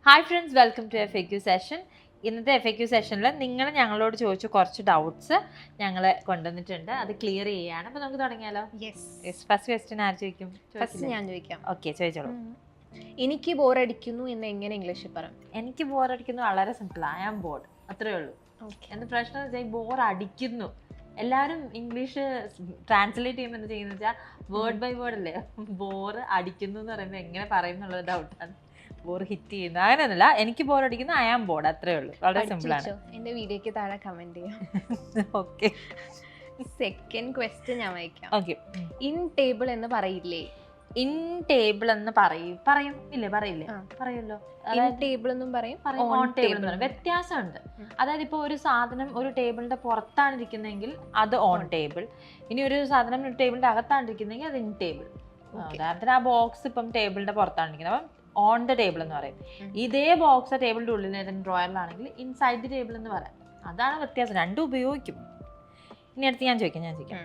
Hi friends, welcome to FAQ session. ഇന്നത്തെ FAQ സെഷനിൽ നിങ്ങൾ ഞങ്ങളോട് ചോദിച്ച കുറച്ച് ഡൗട്ട്സ് ഞങ്ങൾ കൊണ്ടുവന്നിട്ടുണ്ട്. അത് ക്ലിയർ ചെയ്യാണ്. അപ്പോൾ നമുക്ക് തുടങ്ങിയാലോ? ഫസ്റ്റ് ക്വസ്റ്റ്യൻ ആര് ചോദിക്കും? ഫസ്റ്റ് ഞാൻ ചോദിക്കാം. ഓക്കെ, ചോദിച്ചോളൂ. എനിക്ക് ബോറടിക്കുന്നു എന്ന് എങ്ങനെ ഇംഗ്ലീഷിൽ പറയും? എനിക്ക് ബോറടിക്കുന്നു വളരെ സിമ്പിൾ. ഐ ആം ബോർഡ്, അത്രേ ഉള്ളൂ. എൻ്റെ പ്രശ്നം എന്ന് വെച്ചാൽ ബോർ അടിക്കുന്നു. എല്ലാവരും ഇംഗ്ലീഷ് ട്രാൻസ്ലേറ്റ് ചെയ്യുമ്പോൾ എന്താ ചെയ്യുന്നത് വെച്ചാൽ വേർഡ് ബൈ വേർഡ് അല്ലേ, ബോർ അടിക്കുന്നു എന്ന് പറയുമ്പോൾ എങ്ങനെ പറയും എന്നുള്ളത് ഡൗട്ടാണ്. ബോർ ഹിറ്റ് ചെയ്യുന്നു അങ്ങനെയൊന്നുമില്ല. എനിക്ക് ബോർ അടിക്കുന്നു, ഐ ആം ബോർഡ്, അത്രേ ഉള്ളൂ. വളരെ സിമ്പിൾ ആണ്. എന്റെ വീഡിയോക്ക് താഴെ കമന്റ് ചെയ്യാം. ഓക്കെ, സെക്കൻഡ് ക്വസ്റ്റ്യൻ ഞാൻ വായിക്കാം. ഓക്കെ. ഇൻ ടേബിൾ എന്ന് പറയില്ലേ? ഇൻ ടേബിൾ എന്ന് പറയും ഇല്ലേ? പറയില്ലേ? പറയുമല്ലോ. ഇൻ ടേബിൾ എന്നും പറയും, ഓൺ ടേബിൾ എന്ന് പറയും. വ്യത്യാസമുണ്ട്. അതായത് ഇപ്പോൾ ഒരു സാധനം ഒരു ടേബിളിന്റെ പുറത്താണ് ഇരിക്കുന്നതെങ്കിൽ അത് ഓൺ ടേബിൾ. ഇനി ഒരു സാധനം ഒരു ടേബിളിന്റെ അകത്താണ് ഇരിക്കുന്നതെങ്കിൽ അത് ഇൻ ടേബിൾ. ഉദാഹരണത്തിന് ആ ബോക്സ് ഇപ്പം ടേബിളിന്റെ പുറത്താണ് ഇരിക്കുന്നത്, അപ്പം ഓൺ ദ ടേബിൾ എന്ന് പറയും. ഇതേ ബോക്സ് ടേബിളിന്റെ ഉള്ളിൽ ഏതെങ്കിലും ഡ്രോയറിലാണെങ്കിൽ ഇൻസൈഡ് ദി ടേബിൾ എന്ന് പറയാം. അതാണ് വ്യത്യാസം. രണ്ടും ഉപയോഗിക്കും. ഇനി അടുത്ത് ഞാൻ ചോദിക്കാം.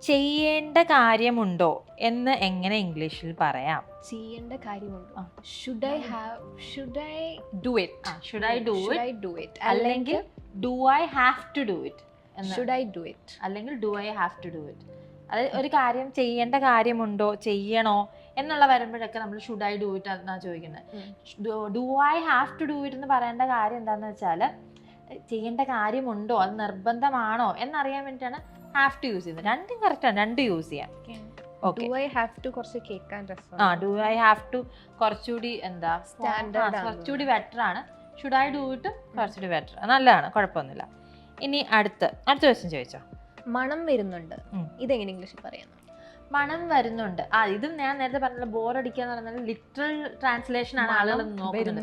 ചെയ്യേണ്ട കാര്യമുണ്ടോ എന്ന് എങ്ങനെ ഇംഗ്ലീഷിൽ പറയാം? ചെയ്യേണ്ട കാര്യമുണ്ടോ? ഷുഡ് ഐ ഡു ഇറ്റ് അല്ലെങ്കിൽ do I have to do it? Should I do it അല്ലെങ്കിൽ do I have to do it? അത് ഒരു കാര്യം ചെയ്യേണ്ട കാര്യമുണ്ടോ, ചെയ്യണോ എന്നുള്ള വരുമ്പോഴൊക്കെ നമ്മൾ ഷുഡ് ഐ ഡു ഇറ്റ് എന്നാണ് ചോദിക്കുന്നത്. Do I have to do it എന്ന് പറയേണ്ട കാര്യം എന്താണെന്ന് വെച്ചാൽ ചെയ്യേണ്ട കാര്യമുണ്ടോ, അത് നിർബന്ധമാണോ എന്നറിയാൻ വേണ്ടിയിട്ടാണ് ഹാവ് ടു യൂസ് ചെയ്യുന്നത്. രണ്ടും കറക്റ്റാണ്, രണ്ടും യൂസ് ചെയ്യാം. ഡു ഐ ഹാവ് ടു കുറച്ച് കേൾക്കാൻ രസം. ഡു ഐ ഹാവ് ടു കുറച്ചുകൂടി എന്താ സ്റ്റാൻഡേർഡ്, കുറച്ചുകൂടി ബെറ്റർ ആണ്. ഷുഡ് ഐ ഡു ഇട്ടും കുറച്ചുകൂടി ബെറ്റർ, നല്ലതാണ്, കുഴപ്പമൊന്നുമില്ല. ഇനി അടുത്ത ക്വസ്റ്റ്യൻ ചോദിച്ചോ. മണം വരുന്നുണ്ട്, ഇതെങ്ങനെ ഇംഗ്ലീഷിൽ പറയുന്നു? മണം വരുന്നുണ്ട്. ഇതും ഞാൻ നേരത്തെ പറഞ്ഞ ബോറടിക്കുക എന്ന് പറഞ്ഞാൽ ലിറ്ററൽ ട്രാൻസ്ലേഷൻ ആണ് ആളുകൾ നോക്കുന്നത്.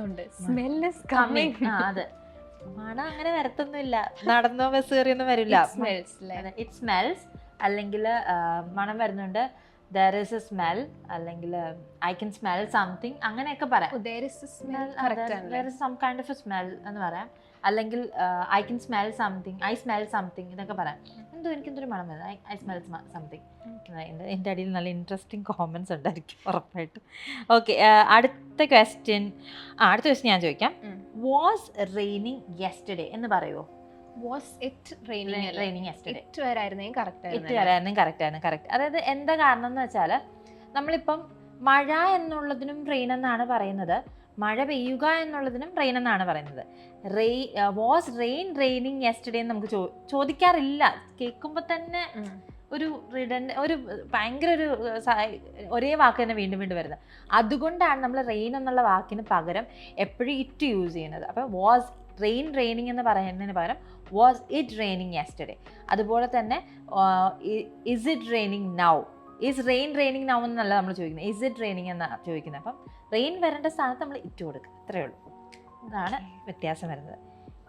അതെ, മണം അങ്ങനെ വരത്തൊന്നുമില്ല. നടന്നോ ബസ് കയറിയൊന്നും വരില്ല. ഇറ്റ് സ്മെൽസ് അല്ലെങ്കിൽ മണം വരുന്നുണ്ട്, there is a smell അല്ലെങ്കിൽ I can smell something അങ്ങനെയൊക്കെ പറയാം. there is some kind of a smell എന്ന് പറയാം. അല്ലെങ്കിൽ I can smell something, I smell something ഇതൊക്കെ പറയാം. എനിക്കെന്തൊരു മണം വരുന്നത്, I smell something. എൻ്റെ അടിയിൽ നല്ല ഇൻട്രസ്റ്റിംഗ് കോമൻസ് ഉണ്ടായിരിക്കും ഉറപ്പായിട്ടും. ഓക്കെ, അടുത്ത ക്വസ്റ്റ്യൻ ഞാൻ ചോദിക്കാം. വാസ് റെയിനിങ് യെസ്റ്റർഡേ എന്ന് പറയുമോ? Was it raining yesterday? It വരായിരുന്നെങ്കിൽ കറക്റ്റ്. അതായത് എന്താ കാരണം എന്ന് വെച്ചാൽ നമ്മളിപ്പം മഴ എന്നുള്ളതിനും റെയിൻ എന്നാണ് പറയുന്നത്, മഴ പെയ്യുക എന്നുള്ളതിനും റെയിൻ എന്നാണ് പറയുന്നത്. വാസ് റെയിനിങ് യെസ്റ്റർഡേ എന്ന് നമുക്ക് ചോദിക്കാറില്ല. കേൾക്കുമ്പോൾ തന്നെ ഒരു ഭയങ്കര ഒരേ വാക്ക് തന്നെ വീണ്ടും വീണ്ടും വരുന്നത്. അതുകൊണ്ടാണ് നമ്മൾ റെയിൻ എന്നുള്ള വാക്കിന് പകരം എപ്പോഴും ഇറ്റ് യൂസ് ചെയ്യുന്നത്. അപ്പം വാസ് റെയിനിങ് എന്ന് പറയുന്നതിന് പകരം വാസ് ഇറ്റ് റെയിനിങ് യെസ്റ്റർഡേ. അതുപോലെ തന്നെ is it raining now? Is raining now എന്നല്ല നമ്മൾ ചോദിക്കുന്നത്, ഇസ് ഇറ്റ് റെയിനിങ് എന്നാണ് ചോദിക്കുന്നത്. അപ്പം റെയിൻ വരേണ്ട സ്ഥാനത്ത് നമ്മൾ ഇറ്റ് കൊടുക്കുക, അത്രയേ ഉള്ളൂ. ഇതാണ് വ്യത്യാസം വരുന്നത്.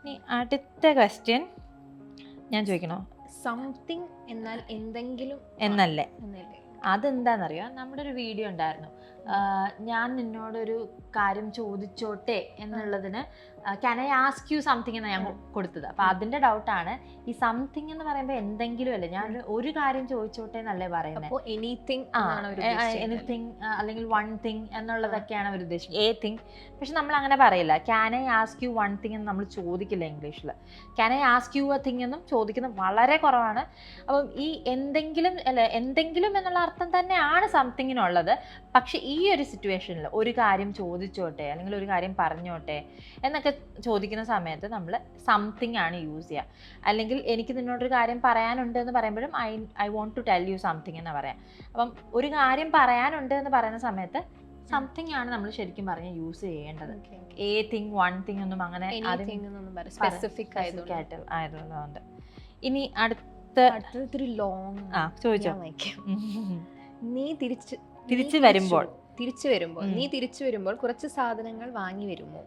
ഇനി അടുത്ത ക്വസ്റ്റ്യൻ ഞാൻ ചോദിക്കണോ? സംതിങ് എന്നാൽ എന്തെങ്കിലും എന്നല്ലേ? അതെന്താണെന്നറിയോ? നമ്മുടെ ഒരു വീഡിയോ ഉണ്ടായിരുന്നു, ഞാൻ നിന്നോടൊരു കാര്യം ചോദിച്ചോട്ടെ എന്നുള്ളതിന് can I ask you something എന്ന് ഞാൻ കൊടുത്തത്. അപ്പം അതിൻ്റെ ഡൗട്ടാണ് ഈ സംതിങ് എന്ന് പറയുമ്പോൾ എന്തെങ്കിലും അല്ലേ, ഞാൻ ഒരു കാര്യം ചോദിച്ചോട്ടെ എന്നല്ലേ പറയുന്നത്. എനിത്തിങ് അല്ലെങ്കിൽ വൺ തിങ് എന്നുള്ളതൊക്കെയാണ് അവർ ഉദ്ദേശിക്കുന്നത്, എ തിങ്. പക്ഷെ നമ്മൾ അങ്ങനെ പറയില്ല. Can I ask you one thing എന്ന് നമ്മൾ ചോദിക്കില്ല ഇംഗ്ലീഷിൽ. Can I ask you A thing എന്നും ചോദിക്കുന്നത് വളരെ കുറവാണ്. അപ്പം ഈ എന്തെങ്കിലും എന്നുള്ള അർത്ഥം തന്നെയാണ് സംതിങ്ങിനുള്ളത്. പക്ഷെ ഈ ഒരു സിറ്റുവേഷനിൽ ഒരു കാര്യം ചോദിച്ചോട്ടെ അല്ലെങ്കിൽ ഒരു കാര്യം പറഞ്ഞോട്ടെ എന്നൊക്കെ ചോദിക്കുന്ന സമയത്ത് നമ്മൾ സംതിങ് ആണ് യൂസ് ചെയ്യുക. അല്ലെങ്കിൽ എനിക്ക് നിന്നോടൊരു കാര്യം പറയാനുണ്ട് എന്ന് പറയുമ്പോഴും I want to tell you something എന്ന് പറയാം. അപ്പം ഒരു കാര്യം പറയാനുണ്ട് എന്ന് പറയുന്ന സമയത്ത് സംതിങ് ആണ് നമ്മൾ ശരിക്കും പറഞ്ഞ് യൂസ് ചെയ്യേണ്ടത്. എ തിങ് വൺ തിങ് ഒന്നും അങ്ങനെ സ്പെസിഫിക് ആയതുകൊണ്ട്. ഇനി അടുത്തൊരു ലോങ് ചോദിച്ചോ. നീ തിരിച്ചു വരുമ്പോൾ നീ തിരിച്ചു വരുമ്പോൾ കുറച്ച് സാധനങ്ങൾ വാങ്ങി വരുമോ?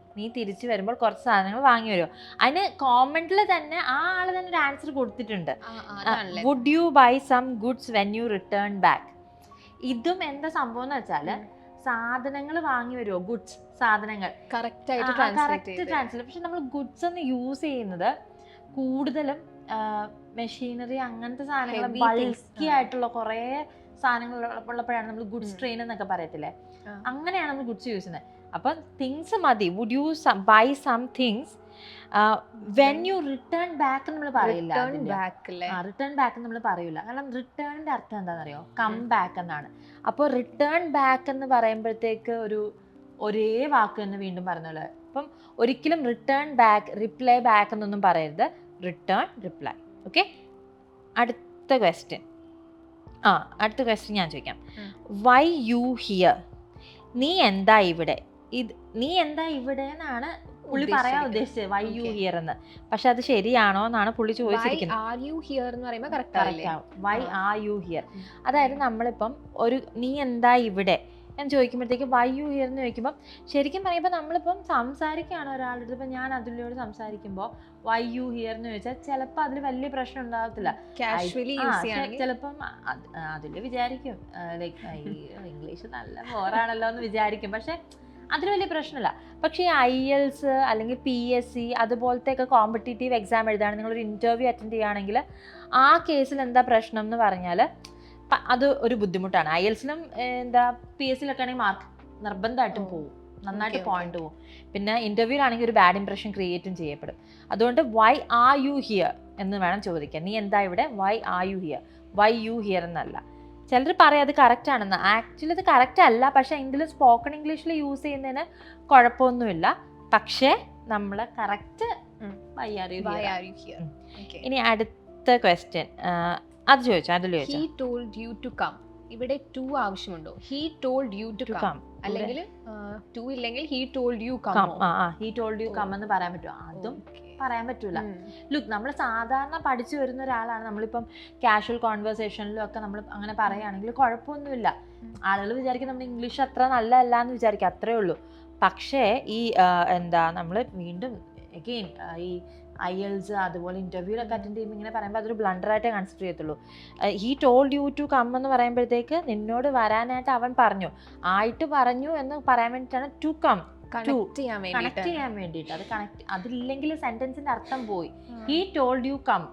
അതിന് കോമന്റിൽ തന്നെ ആ ആള് തന്നെ ഒരു ആൻസർ കൊടുത്തിട്ടുണ്ട്. Would you buy some goods when you return back? ഇതും എന്താ സംഭവം എന്ന് വെച്ചാല് സാധനങ്ങൾ വാങ്ങി വരുമോ, ഗുഡ്സ് സാധനങ്ങൾ കറക്റ്റ് ട്രാൻസ്ലേറ്റ്. പക്ഷെ നമ്മൾ ഗുഡ്സ് എന്ന് യൂസ് ചെയ്യുന്നത് കൂടുതലും മെഷീനറി അങ്ങനത്തെ സാധനങ്ങൾ, ബൾക്കി ആയിട്ടുള്ള കുറേ സാധനങ്ങൾ ഉള്ളപ്പോഴാണ് നമ്മൾ ഗുഡ്സ് ട്രെയിൻ എന്നൊക്കെ പറയത്തില്ലേ, അങ്ങനെയാണ് നമ്മൾ ഗുഡ്സ് യൂസ് ചെയ്യുന്നത്. അപ്പം തിങ്സ് മതി. Would you buy some things when you return back നമ്മൾ പറയില്ല. റിട്ടേൺ ബാക്ക് നമ്മൾ പറയില്ല. കാരണം റിട്ടേണിൻ്റെ അർത്ഥം എന്താണെന്നറിയോ? കം ബാക്ക് എന്നാണ്. അപ്പോൾ റിട്ടേൺ ബാക്ക് എന്ന് പറയുമ്പോഴത്തേക്ക് ഒരേ വാക്ക് തന്നെ വീണ്ടും പറഞ്ഞോളൂ. അപ്പം ഒരിക്കലും റിട്ടേൺ ബാക്ക്, റിപ്ലൈ ബാക്ക് എന്നൊന്നും പറയരുത്. Return, reply. ഓക്കെ, അടുത്ത ക്വസ്റ്റ്യൻ ഞാൻ ചോദിക്കാം. Why you here? നീ എന്താ ഇവിടെ? നീ എന്താ ഇവിടെ എന്നാണ് പുള്ളി പറയാൻ ഉദ്ദേശിച്ചത്, വൈ യു ഹിയർ എന്ന്. പക്ഷെ അത് ശരിയാണോ എന്നാണ് പുള്ളി ചോദിച്ചിരിക്കുന്നത്. വൈ ആർ യു ഹിയർ, അതായത് നമ്മളിപ്പം നീ എന്താ ഇവിടെ എന്ന് ചോദിക്കുമ്പോഴത്തേക്ക് വൈ യു ഹിയർ എന്ന് ചോദിക്കുമ്പോൾ ശരിക്കും പറയുമ്പോൾ നമ്മളിപ്പം സംസാരിക്കുകയാണ് ഒരാളുടെ അടുത്ത്. ഇപ്പം ഞാൻ അതിലൂടെ സംസാരിക്കുമ്പോൾ വൈ യു ഹിയർ എന്ന് ചോദിച്ചാൽ ചിലപ്പോൾ അതിൽ വലിയ പ്രശ്നം ഉണ്ടാകത്തില്ല. ചിലപ്പം അതിൽ വിചാരിക്കും ലൈക്ക് ഇംഗ്ലീഷ് നല്ല ബോറാണല്ലോ എന്ന് വിചാരിക്കും. പക്ഷെ അതിൽ വലിയ പ്രശ്നമില്ല. പക്ഷേ ഈ IELTS അല്ലെങ്കിൽ PSC അതുപോലത്തെയൊക്കെ കോമ്പറ്റേറ്റീവ് എക്സാം എഴുതുകയാണ്, നിങ്ങളൊരു ഇൻ്റർവ്യൂ അറ്റൻഡ് ചെയ്യുകയാണെങ്കിൽ ആ കേസിൽ എന്താ പ്രശ്നം എന്ന് പറഞ്ഞാൽ അത് ഒരു ബുദ്ധിമുട്ടാണ്. IELTSലും PSCയിലൊക്കെ ആണെങ്കിൽ മാർക്ക് നിർബന്ധമായിട്ടും പോകും, നന്നായിട്ട് പോയിന്റ് പോകും. പിന്നെ ഇൻ്റർവ്യൂലാണെങ്കിൽ ഒരു ബാഡ് ഇംപ്രഷൻ ക്രിയേറ്റും ചെയ്യപ്പെടും. അതുകൊണ്ട് വൈ ആർ യു ഹിയർ എന്ന് വേണം ചോദിക്കാൻ. നീ എന്താ ഇവിടെ? Why are you here, why you here എന്നല്ല. ചിലർ പറയും അത് കറക്റ്റ് ആണെന്ന്. ആക്ച്വലി ഇത് കറക്റ്റ് അല്ല. പക്ഷെ എങ്കിലും സ്പോക്കൺ ഇംഗ്ലീഷിൽ യൂസ് ചെയ്യുന്നതിന് കുഴപ്പമൊന്നുമില്ല. പക്ഷേ നമ്മൾ correct why are you here. ഇനി അടുത്ത ക്വസ്റ്റ്യൻ അത് ചോദിച്ചു. അതിൽ ചോദിച്ചു he told you to come. ഇവിടെ ടു ആവശ്യമുണ്ടോ? he told you to come അല്ലെങ്കിൽ ടു ഇല്ലെങ്കിൽ he told you come. he told you come എന്ന് പറയാൻ പറ്റുമോ? അതും പറയാൻ പറ്റൂല. ലുക്ക്, നമ്മൾ സാധാരണ പഠിച്ചു വരുന്ന ഒരാളാണ്. നമ്മളിപ്പം കാഷ്വൽ കോൺവെർസേഷനിലും ഒക്കെ നമ്മൾ അങ്ങനെ പറയുകയാണെങ്കിൽ കുഴപ്പമൊന്നുമില്ല. ആളുകൾ വിചാരിക്കും നമ്മുടെ ഇംഗ്ലീഷ് അത്ര നല്ലതല്ല എന്ന് വിചാരിക്കും, അത്രേ ഉള്ളൂ. പക്ഷേ ഈ നമ്മൾ വീണ്ടും അഗെയിൻ ഈ IELTS അതുപോലെ ഇൻ്റർവ്യൂലൊക്കെ അറ്റൻഡ് ചെയ്യുമ്പോൾ ഇങ്ങനെ പറയുമ്പോൾ അതൊരു ബ്ലണ്ടറായിട്ടേ കൺസിഡർ ചെയ്യത്തുള്ളൂ. He told you to come എന്ന് പറയുമ്പോഴത്തേക്ക് നിന്നോട് വരാനായിട്ട് അവൻ പറഞ്ഞു എന്ന് പറയാൻ വേണ്ടിയിട്ടാണ് ടു കം, കണക്ട് ചെയ്യാൻ വേണ്ടിയിട്ട്. അതില്ലെങ്കിൽ സെന്റൻസിന്റെ അർത്ഥം പോയി. ഹീ ടോൾഡ് യു കം,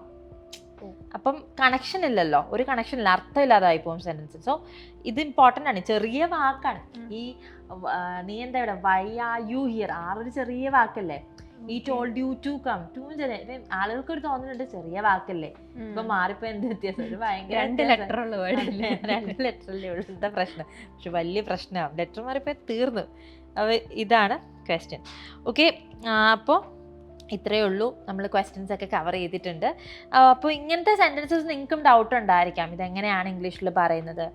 അപ്പം കണക്ഷൻ ഇല്ലല്ലോ, ഒരു കണക്ഷൻ ഇല്ല, അർത്ഥം ഇല്ലാതായി പോകും സെന്റൻസ്. സോ ഇത് ഇമ്പോർട്ടൻ്റ് ആണ്. ചെറിയ വാക്കാണ് ഈ നീ എന്താ ഇവിടെ, വൈ ആർ യു ഹിയർ, ഒരു ചെറിയ വാക്കല്ലേ. ഈ ടോൾഡ് യു ടു കം, ആളുകൾക്ക് ഒരു തോന്നുന്നുണ്ട് ചെറിയ വാക്കല്ലേ, ഇപ്പൊ മാറിപ്പോ എന്ത് വ്യത്യാസം, ഒരു ഭയങ്കര 2 ലെറ്ററല്ലേ ഉള്ളൂ, എന്താ പ്രശ്നം? പക്ഷെ വലിയ പ്രശ്നമാണ്, ലെറ്റർ മാറിപ്പോ തീർന്നു. ഇതാണ് ക്വസ്റ്റ്യൻ. ഓക്കെ, അപ്പോൾ ഇത്രയേ ഉള്ളൂ. നമ്മൾ ക്വസ്റ്റ്യൻസ് ഒക്കെ കവർ ചെയ്തിട്ടുണ്ട്. അപ്പോൾ ഇങ്ങനത്തെ സെൻറ്റൻസസ് നിങ്ങൾക്കും ഡൗട്ട് ഉണ്ടായിരിക്കാം, ഇതെങ്ങനെയാണ് ഇംഗ്ലീഷിൽ പറയുന്നത്,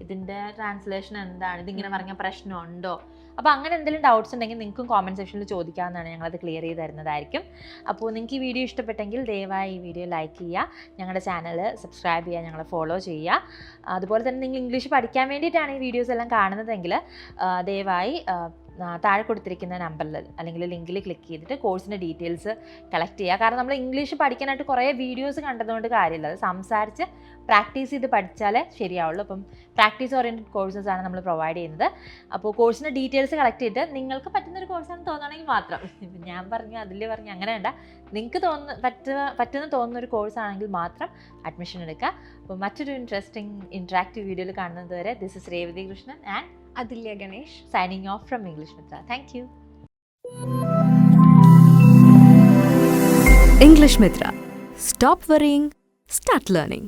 ഇതിൻ്റെ ട്രാൻസ്ലേഷൻ എന്താണ്, ഇതിങ്ങനെ പറഞ്ഞ പ്രശ്നമുണ്ടോ? അപ്പോൾ അങ്ങനെ എന്തെങ്കിലും ഡൗട്ട്സ് ഉണ്ടെങ്കിൽ നിങ്ങൾക്കും കോമൻറ്റ് സെക്ഷനിൽ ചോദിക്കാവുന്നതാണ്, ഞങ്ങളത് ക്ലിയർ ചെയ്ത് തരുന്നതായിരിക്കും. അപ്പോൾ നിങ്ങൾക്ക് ഈ വീഡിയോ ഇഷ്ടപ്പെട്ടെങ്കിൽ ദയവായി ഈ വീഡിയോ ലൈക്ക് ചെയ്യുക, ഞങ്ങളുടെ ചാനൽ സബ്സ്ക്രൈബ് ചെയ്യുക, ഞങ്ങളെ ഫോളോ ചെയ്യുക. അതുപോലെ തന്നെ നിങ്ങൾ ഇംഗ്ലീഷ് പഠിക്കാൻ വേണ്ടിയിട്ടാണ് ഈ വീഡിയോസ് എല്ലാം കാണുന്നതെങ്കിൽ ദയവായി താഴെ കൊടുത്തിരിക്കുന്ന നമ്പറിൽ അല്ലെങ്കിൽ ലിങ്കിൽ ക്ലിക്ക് ചെയ്തിട്ട് കോഴ്സിൻ്റെ ഡീറ്റെയിൽസ് കളക്ട് ചെയ്യുക. കാരണം നമ്മൾ ഇംഗ്ലീഷ് പഠിക്കാനായിട്ട് കുറേ വീഡിയോസ് കണ്ടതുകൊണ്ട് കാര്യമില്ല, അത് സംസാരിച്ച് പ്രാക്ടീസ് ചെയ്ത് പഠിച്ചാലേ ശരിയാവുള്ളൂ. അപ്പം പ്രാക്ടീസ് ഓറിയൻറ്റഡ് കോഴ്സസ് ആണ് നമ്മൾ പ്രൊവൈഡ് ചെയ്യുന്നത്. അപ്പോൾ കോഴ്സിൻ്റെ ഡീറ്റെയിൽസ് കളക്ട് ചെയ്തിട്ട് നിങ്ങൾക്ക് പറ്റുന്നൊരു കോഴ്സാണെന്ന് തോന്നുകയാണെങ്കിൽ മാത്രം, ഞാൻ പറഞ്ഞു അങ്ങനെ വേണ്ട, നിങ്ങൾക്ക് പറ്റുന്ന തോന്നുന്നൊരു കോഴ്സാണെങ്കിൽ മാത്രം അഡ്മിഷൻ എടുക്കുക. അപ്പോൾ മറ്റൊരു ഇൻട്രാക്റ്റീവ് വീഡിയോയിൽ കാണുന്നത് വരെ, this is Revathi Krishnan and Adilya Ganesh signing off from English Mithra. Thank you. English Mithra. Stop worrying, start learning.